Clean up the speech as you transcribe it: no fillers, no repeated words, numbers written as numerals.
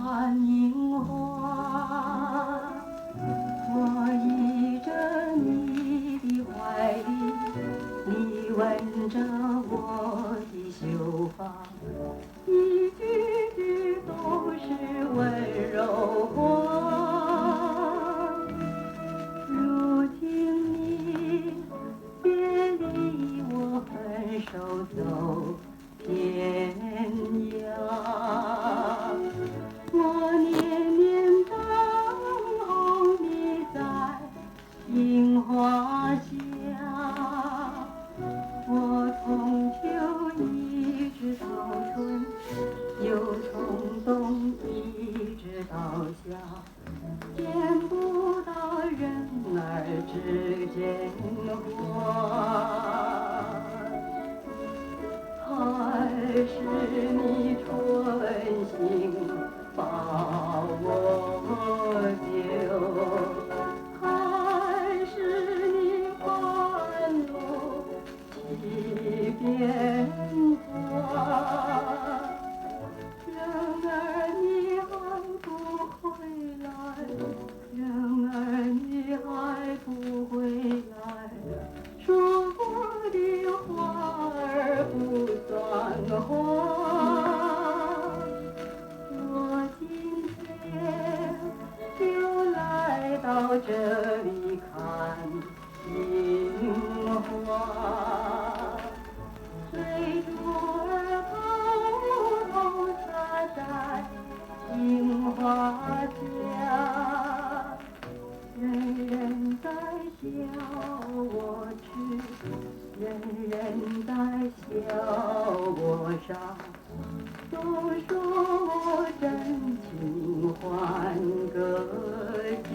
看樱花，我依着你的怀里，你吻着我的秀发，一句句都是温柔话。如今你别离我分手走天涯，我年年等候你在樱花下，我从秋一直到春，又从冬一直到夏，见不到人儿之间花，还是你春心把我救，还是你半路起变化，人儿你还不回来，人儿你还不回来，说过的话儿不算话。我今天又来到这里看樱花，水珠儿偷偷洒在樱花下，人人在笑我痴，人人在笑我傻，都说我真情换个家。